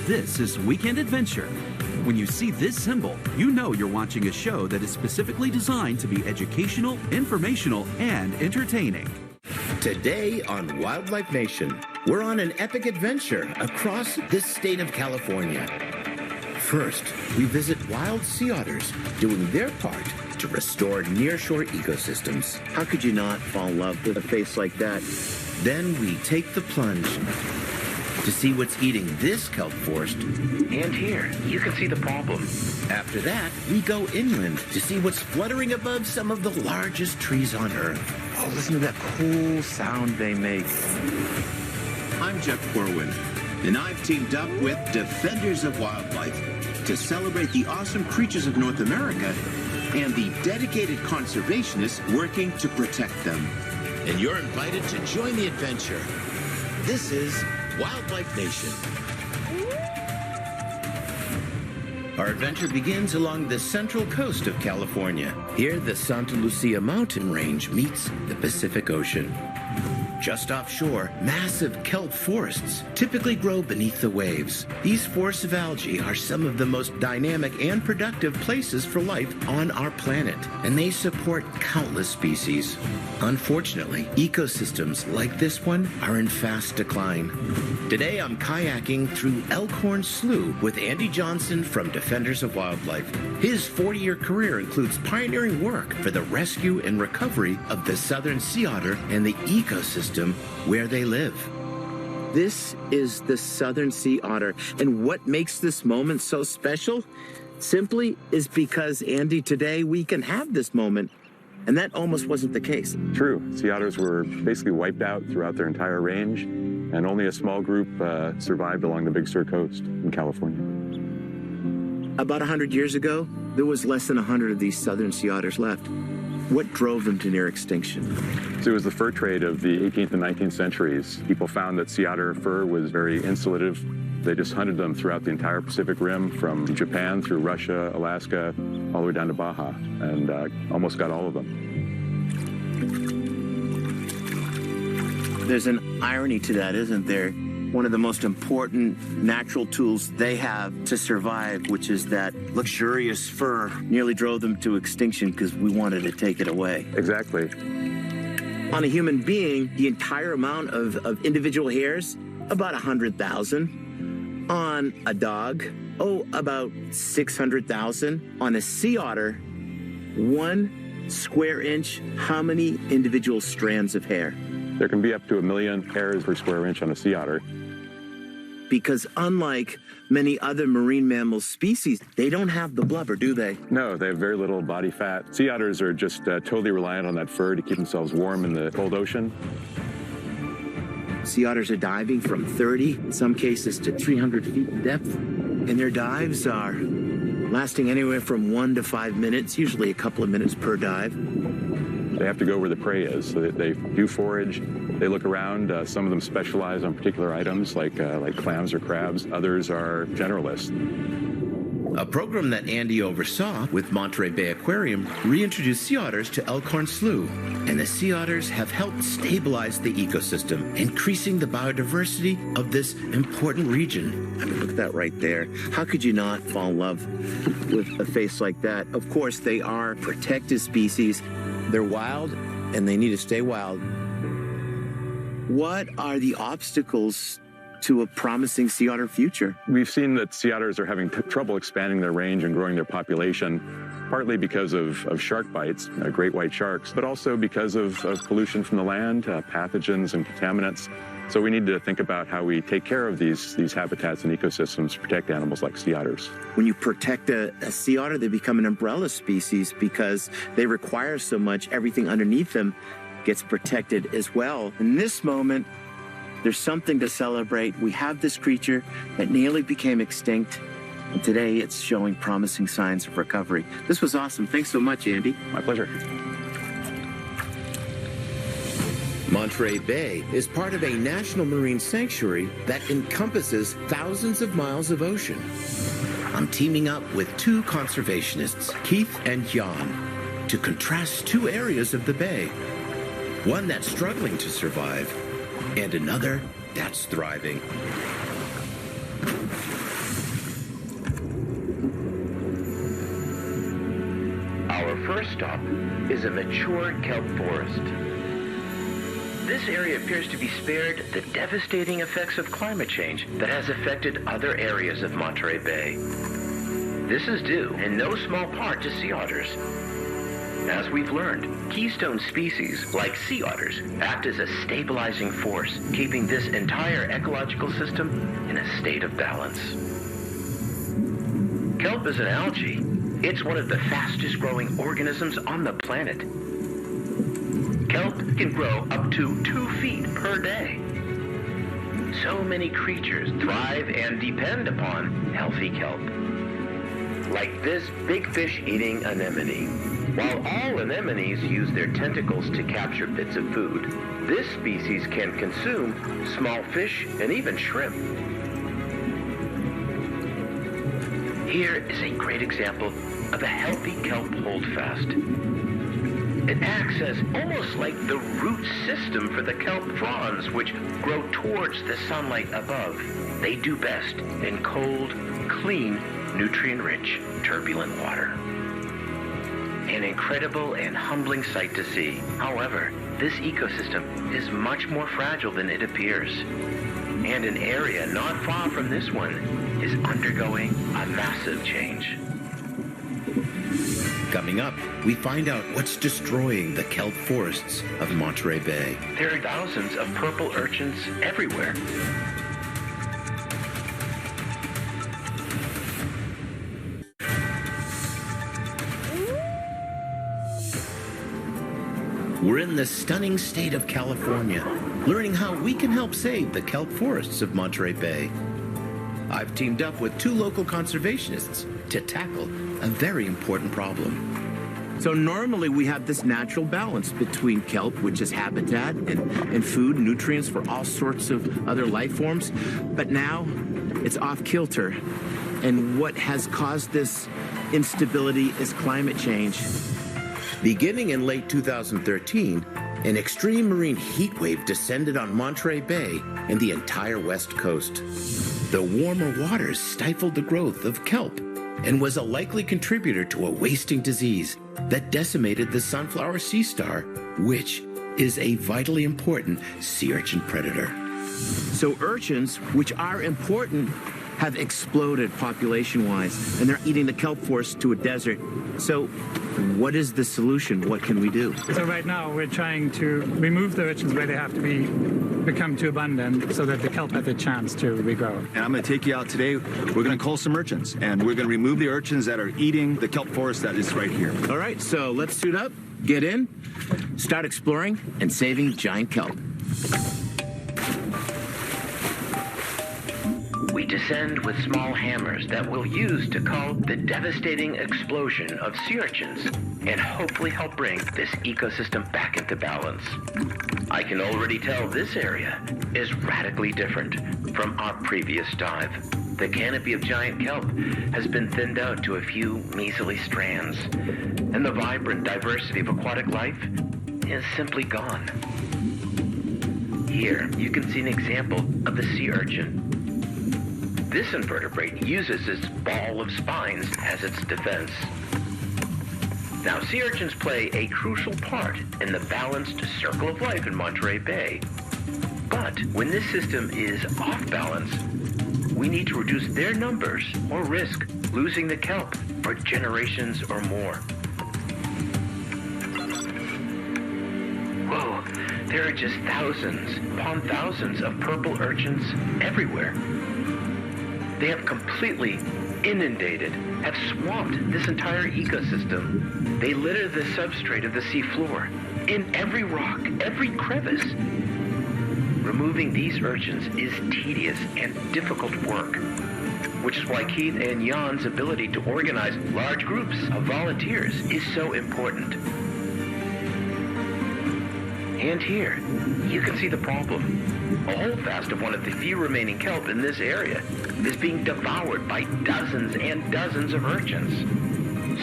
This is Weekend Adventure. When you see this symbol, you know you're watching a show that is specifically designed to be educational, informational, and entertaining. Today on Wildlife Nation, we're on an epic adventure across the state of California. First, we visit wild sea otters doing their part to restore nearshore ecosystems. How could you not fall in love with a face like that? Then we take the plunge to see what's eating this kelp forest. And here, you can see the problem. After that, we go inland to see what's fluttering above some of the largest trees on Earth. Oh, listen to that cool sound they make. I'm Jeff Corwin, and I've teamed up with Defenders of Wildlife to celebrate the awesome creatures of North America and the dedicated conservationists working to protect them. And you're invited to join the adventure. This is Wildlife Nation. Our adventure begins along the central coast of California. Here, the Santa Lucia mountain range meets the Pacific Ocean. Just offshore, massive kelp forests typically grow beneath the waves. These forests of algae are some of the most dynamic and productive places for life on our planet, and they support countless species. Unfortunately, ecosystems like this one are in fast decline. Today, I'm kayaking through Elkhorn Slough with Andy Johnson from Defenders of Wildlife. His 40-year career includes pioneering work for the rescue and recovery of the southern sea otter and the ecosystem where they live. This is the southern sea otter, and what makes this moment so special simply is because, Andy, today we can have this moment, and that almost wasn't the case. True. Sea otters were basically wiped out throughout their entire range, and only a small group survived along the Big Sur coast in California. About 100 years ago, there was less than 100 of these southern sea otters left. What drove them to near extinction? So it was the fur trade of the 18th and 19th centuries. People found that sea otter fur was very insulative. They just hunted them throughout the entire Pacific Rim, from Japan through Russia, Alaska, all the way down to Baja, and almost got all of them. There's an irony to that, isn't there? One of the most important natural tools they have to survive, which is that luxurious fur, nearly drove them to extinction because we wanted to take it away. Exactly. On a human being, the entire amount of individual hairs, about 100,000. On a dog, about 600,000. On a sea otter, 1 square inch, how many individual strands of hair? There can be up to 1 million hairs per square inch on a sea otter. Because unlike many other marine mammal species, they don't have the blubber, do they? No, they have very little body fat. Sea otters are just totally reliant on that fur to keep themselves warm in the cold ocean. Sea otters are diving from 30, in some cases, to 300 feet in depth. And their dives are lasting anywhere from 1 to 5 minutes, usually a couple of minutes per dive. They have to go where the prey is, so that they do forage. They look around. Some of them specialize on particular items, like clams or crabs. Others are generalists. A program that Andy oversaw with Monterey Bay Aquarium reintroduced sea otters to Elkhorn Slough, and the sea otters have helped stabilize the ecosystem, increasing the biodiversity of this important region. I mean, look at that right there. How could you not fall in love with a face like that? Of course, they are protected species. They're wild, and they need to stay wild. What are the obstacles to a promising sea otter future? We've seen that sea otters are having trouble expanding their range and growing their population, partly because of shark bites, great white sharks, but also because of pollution from the land, pathogens and contaminants. So we need to think about how we take care of these habitats and ecosystems to protect animals like sea otters. When you protect a sea otter, they become an umbrella species because they require so much. Everything underneath them gets protected as well. In this moment, there's something to celebrate. We have this creature that nearly became extinct, and today it's showing promising signs of recovery. This was awesome. Thanks so much, Andy. My pleasure. Monterey Bay is part of a national marine sanctuary that encompasses thousands of miles of ocean. I'm teaming up with 2 conservationists, Keith and Jan, to contrast 2 areas of the bay. One that's struggling to survive, and another that's thriving. first stop is a mature kelp forest. This area appears to be spared the devastating effects of climate change that has affected other areas of Monterey Bay. This is due, in no small part, to sea otters. As we've learned, keystone species like sea otters act as a stabilizing force, keeping this entire ecological system in a state of balance. Kelp is an algae. It's one of the fastest growing organisms on the planet. Kelp can grow up to 2 feet per day. So many creatures thrive and depend upon healthy kelp. Like this big fish-eating anemone. While all anemones use their tentacles to capture bits of food, this species can consume small fish and even shrimp. Here is a great example of a healthy kelp holdfast. It acts as almost like the root system for the kelp fronds, which grow towards the sunlight above. They do best in cold, clean, nutrient-rich, turbulent water. An incredible and humbling sight to see. However, this ecosystem is much more fragile than it appears. And an area not far from this one is undergoing a massive change. Coming up, we find out what's destroying the kelp forests of Monterey Bay. There are thousands of purple urchins everywhere. We're in the stunning state of California, learning how we can help save the kelp forests of Monterey Bay. I've teamed up with 2 local conservationists to tackle a very important problem. So normally we have this natural balance between kelp, which is habitat and food, nutrients for all sorts of other life forms. But now it's off kilter. And what has caused this instability is climate change. Beginning in late 2013, an extreme marine heat wave descended on Monterey Bay and the entire west coast. The warmer waters stifled the growth of kelp and was a likely contributor to a wasting disease that decimated the sunflower sea star, which is a vitally important sea urchin predator. So urchins, which are important, have exploded population-wise, and they're eating the kelp forest to a desert. So what is the solution? What can we do? So right now we're trying to remove the urchins where they have to become too abundant so that the kelp has a chance to regrow. And I'm going to take you out today. We're going to cull some urchins, and we're going to remove the urchins that are eating the kelp forest that is right here. All right, so let's suit up, get in, start exploring, and saving giant kelp. We descend with small hammers that we'll use to cull the devastating explosion of sea urchins and hopefully help bring this ecosystem back into balance. I can already tell this area is radically different from our previous dive. The canopy of giant kelp has been thinned out to a few measly strands, and the vibrant diversity of aquatic life is simply gone. Here, you can see an example of the sea urchin. This invertebrate uses its ball of spines as its defense. Now, sea urchins play a crucial part in the balanced circle of life in Monterey Bay. But when this system is off balance, we need to reduce their numbers or risk losing the kelp for generations or more. Whoa, there are just thousands upon thousands of purple urchins everywhere. They have completely inundated, have swamped this entire ecosystem. They litter the substrate of the seafloor in every rock, every crevice. Removing these urchins is tedious and difficult work, which is why Keith and Jan's ability to organize large groups of volunteers is so important. And here, you can see the problem. A holdfast of one of the few remaining kelp in this area is being devoured by dozens and dozens of urchins.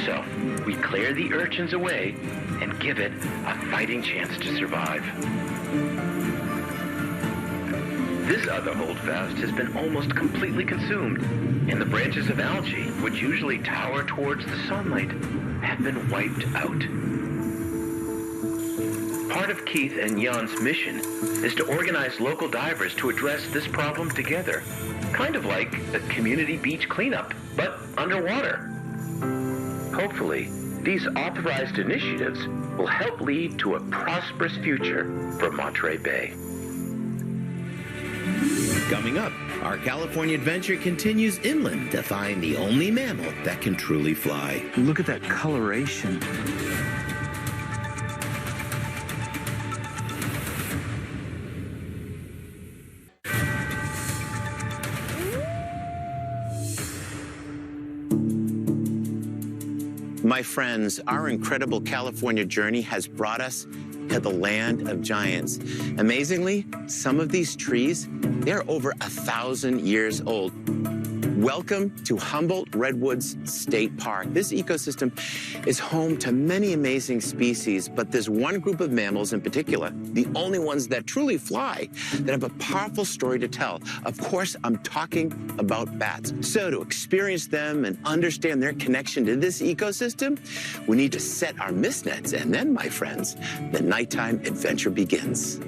So, we clear the urchins away and give it a fighting chance to survive. This other holdfast has been almost completely consumed, and the branches of algae, which usually tower towards the sunlight, have been wiped out. Part of Keith and Jan's mission is to organize local divers to address this problem together, kind of like a community beach cleanup, but underwater. Hopefully, these authorized initiatives will help lead to a prosperous future for Monterey Bay. Coming up, our California adventure continues inland to find the only mammal that can truly fly. Look at that coloration. My friends, our incredible California journey has brought us to the land of giants. Amazingly, some of these trees, they're over 1,000 years old. Welcome to Humboldt Redwoods State Park. This ecosystem is home to many amazing species, but there's one group of mammals in particular, the only ones that truly fly, that have a powerful story to tell. Of course, I'm talking about bats. So to experience them and understand their connection to this ecosystem, we need to set our mist nets, and then, my friends, the nighttime adventure begins.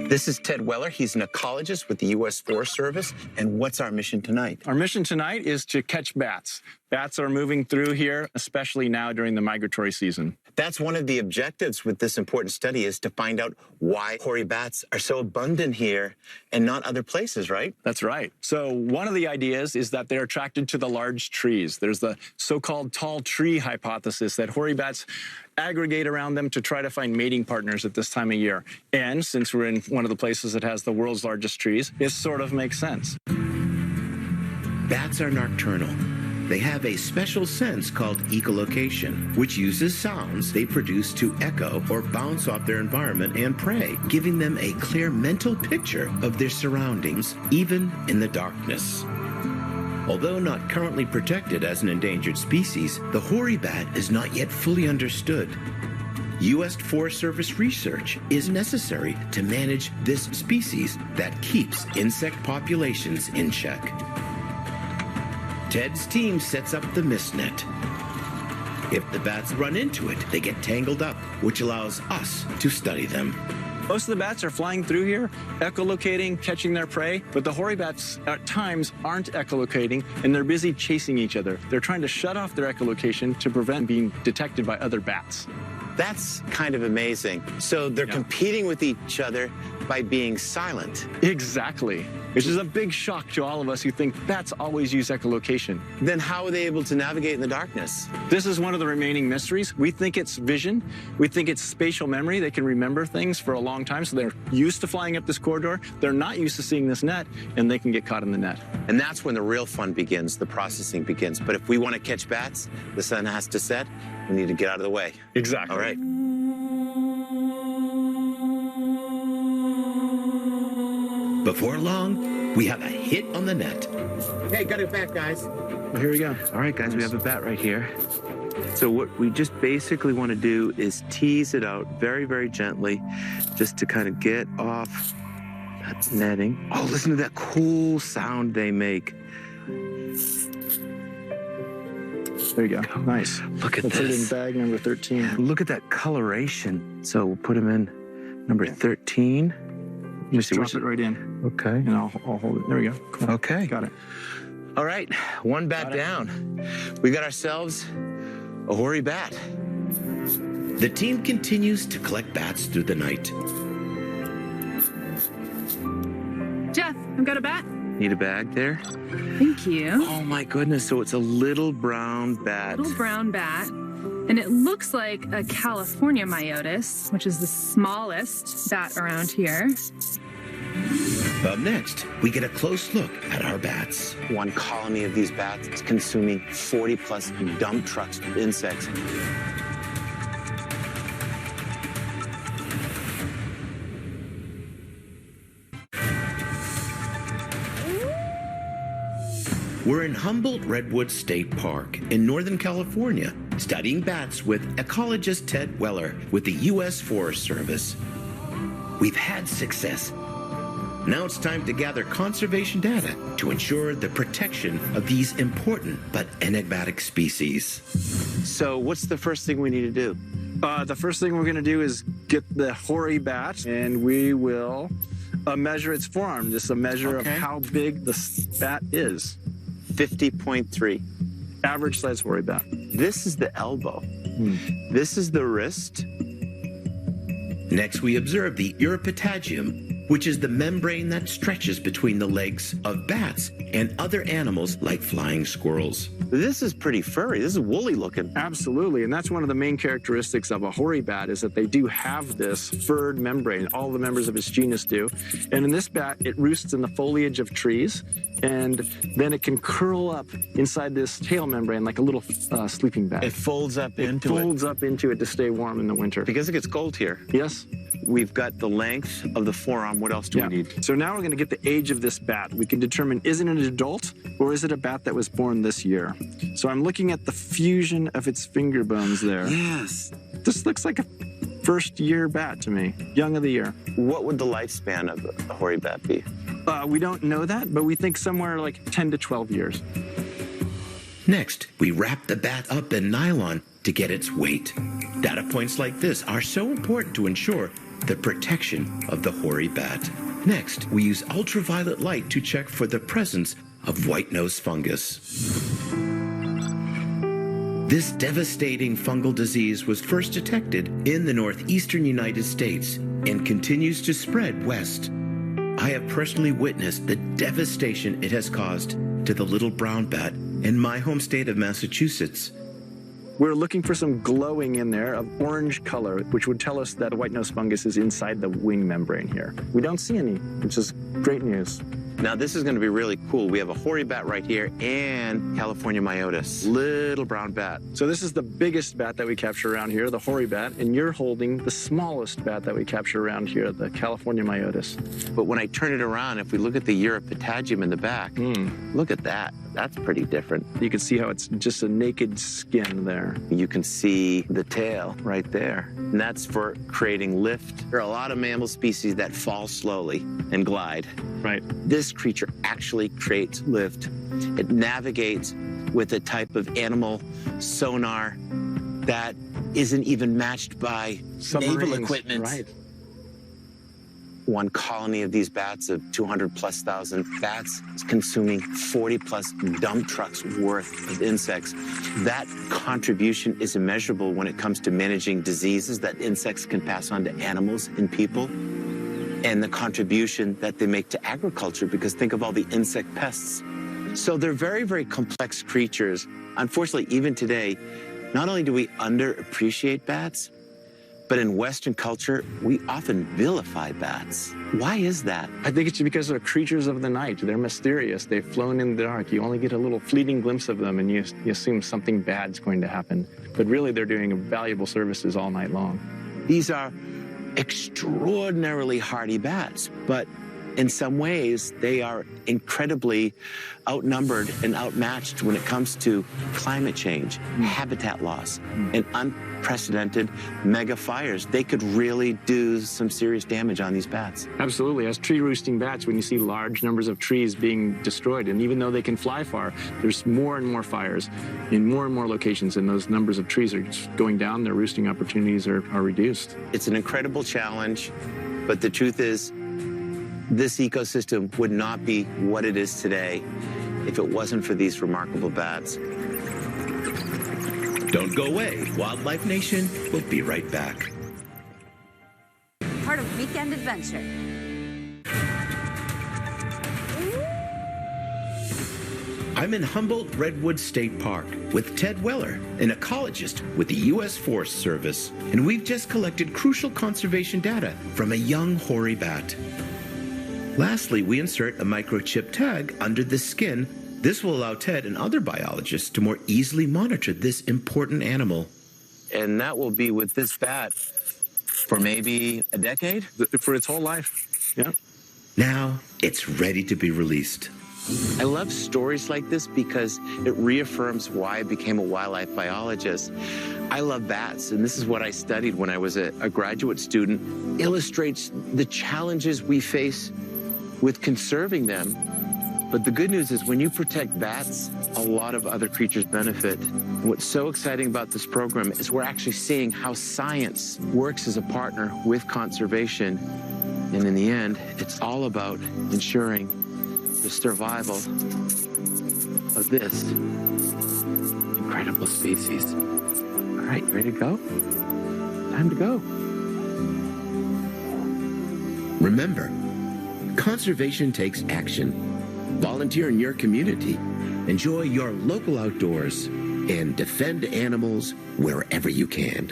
This is Ted Weller. He's an ecologist with the U.S. Forest Service. And what's our mission tonight? Our mission tonight is to catch bats. Bats are moving through here, especially now during the migratory season. That's one of the objectives with this important study, is to find out why hoary bats are so abundant here and not other places, right? That's right. So one of the ideas is that they're attracted to the large trees. There's the so-called tall tree hypothesis that hoary bats aggregate around them to try to find mating partners at this time of year. And since we're in one of the places that has the world's largest trees, it sort of makes sense. Bats are nocturnal. They have a special sense called echolocation, which uses sounds they produce to echo or bounce off their environment and prey, giving them a clear mental picture of their surroundings, even in the darkness. Although not currently protected as an endangered species, the hoary bat is not yet fully understood. U.S. Forest Service research is necessary to manage this species that keeps insect populations in check. Ted's team sets up the mist net. If the bats run into it, they get tangled up, which allows us to study them. Most of the bats are flying through here, echolocating, catching their prey, but the hoary bats at times aren't echolocating, and they're busy chasing each other. They're trying to shut off their echolocation to prevent being detected by other bats. That's kind of amazing. So they're competing with each other by being silent. Exactly. Which is a big shock to all of us who think bats always use echolocation. Then how are they able to navigate in the darkness? This is one of the remaining mysteries. We think it's vision. We think it's spatial memory. They can remember things for a long time, so they're used to flying up this corridor. They're not used to seeing this net, and they can get caught in the net. And that's when the real fun begins, the processing begins. But if we want to catch bats, the sun has to set. We need to get out of the way. Exactly. All right. Before long, we have a hit on the net. Hey, got it back, guys. Well, here we go. All right, guys, we have a bat right here. So what we just basically want to do is tease it out very, very gently, just to kind of get off that netting. Oh, listen to that cool sound they make. There you go. Nice. Look at Let's put it in this. bag number 13. Look at that coloration. So we'll put him in number 13. Just drop it right in. Okay. And I'll hold it. There we go. Cool. Okay. Got it. All right, one bat down. We got ourselves a hoary bat. The team continues to collect bats through the night. Jeff, I've got a bat. Need a bag there? Thank you. Oh my goodness, so it's a little brown bat. Little brown bat. And it looks like a California myotis, which is the smallest bat around here. Up next, we get a close look at our bats. One colony of these bats is consuming 40 plus dump trucks of insects. We're in Humboldt Redwoods State Park in Northern California, studying bats with ecologist Ted Weller with the U.S. Forest Service. We've had success. Now it's time to gather conservation data to ensure the protection of these important but enigmatic species. So what's the first thing we need to do? The first thing we're going to do is get the hoary bat, and we will measure its forearm. This is a measure of how big the bat is. 50.3. Average size hoary bat. This is the elbow. This is the wrist. Next, we observe the uripatagium, which is the membrane that stretches between the legs of bats and other animals like flying squirrels. This is pretty furry. This is woolly looking. Absolutely, and that's one of the main characteristics of a hoary bat is that they do have this furred membrane. All the members of its genus do. And in this bat, it roosts in the foliage of trees, and then it can curl up inside this tail membrane like a little sleeping bag. It folds up into it. Folds up into it to stay warm in the winter. Because it gets cold here. Yes. We've got the length of the forearm. What else do we need? So now we're going to get the age of this bat. We can determine, is it an adult or is it a bat that was born this year? So I'm looking at the fusion of its finger bones there. Yes. This looks like a first-year bat to me, young of the year. What would the lifespan of a hoary bat be? We don't know that, but we think somewhere like 10 to 12 years. Next, we wrap the bat up in nylon to get its weight. Data points like this are so important to ensure the protection of the hoary bat. Next, we use ultraviolet light to check for the presence of white-nose fungus. This devastating fungal disease was first detected in the northeastern United States and continues to spread west. I have personally witnessed the devastation it has caused to the little brown bat in my home state of Massachusetts. We're looking for some glowing in there of orange color, which would tell us that the white-nose fungus is inside the wing membrane here. We don't see any, which is great news. Now, this is going to be really cool. We have a hoary bat right here and California myotis, little brown bat. So this is the biggest bat that we capture around here, the hoary bat, and you're holding the smallest bat that we capture around here, the California myotis. But when I turn it around, if we look at the uripatagium in the back, look at that. That's pretty different. You can see how it's just a naked skin there. You can see the tail right there. And that's for creating lift. There are a lot of mammal species that fall slowly and glide. Right. This creature actually creates lift. It navigates with a type of animal sonar that isn't even matched by naval equipment. Right. One colony of these bats of 200,000+ bats is consuming 40+ dump trucks worth of insects. That contribution is immeasurable when it comes to managing diseases that insects can pass on to animals and people, and the contribution that they make to agriculture, because think of all the insect pests. So they're very, very complex creatures. Unfortunately, even today, not only do we underappreciate bats, but in Western culture, we often vilify bats. Why is that? I think it's because they're creatures of the night. They're mysterious. They've flown in the dark. You only get a little fleeting glimpse of them, and you assume something bad's going to happen. But really, they're doing valuable services all night long. These are extraordinarily hardy bats, but in some ways, they are incredibly outnumbered and outmatched when it comes to climate change, habitat loss, and unprecedented mega fires. They could really do some serious damage on these bats. Absolutely. As tree roosting bats, when you see large numbers of trees being destroyed, and even though they can fly far, there's more and more fires in more and more locations, and those numbers of trees are just going down. Their roosting opportunities are reduced. It's an incredible challenge, but the truth is, this ecosystem would not be what it is today if it wasn't for these remarkable bats. Don't go away. Wildlife Nation will be right back. Part of Weekend Adventure. I'm in Humboldt Redwoods State Park with Ted Weller, an ecologist with the U.S. Forest Service, and we've just collected crucial conservation data from a young hoary bat. Lastly, we insert a microchip tag under the skin. This will allow Ted and other biologists to more easily monitor this important animal. And that will be with this bat for maybe a decade? For its whole life. Yeah. Now it's ready to be released. I love stories like this because it reaffirms why I became a wildlife biologist. I love bats, and this is what I studied when I was a graduate student. Illustrates the challenges we face with conserving them. But the good news is when you protect bats, a lot of other creatures benefit. And what's so exciting about this program is we're actually seeing how science works as a partner with conservation. And in the end, it's all about ensuring the survival of this incredible species. All right, ready to go? Time to go. Remember, conservation takes action. Volunteer in your community, enjoy your local outdoors, and defend animals wherever you can.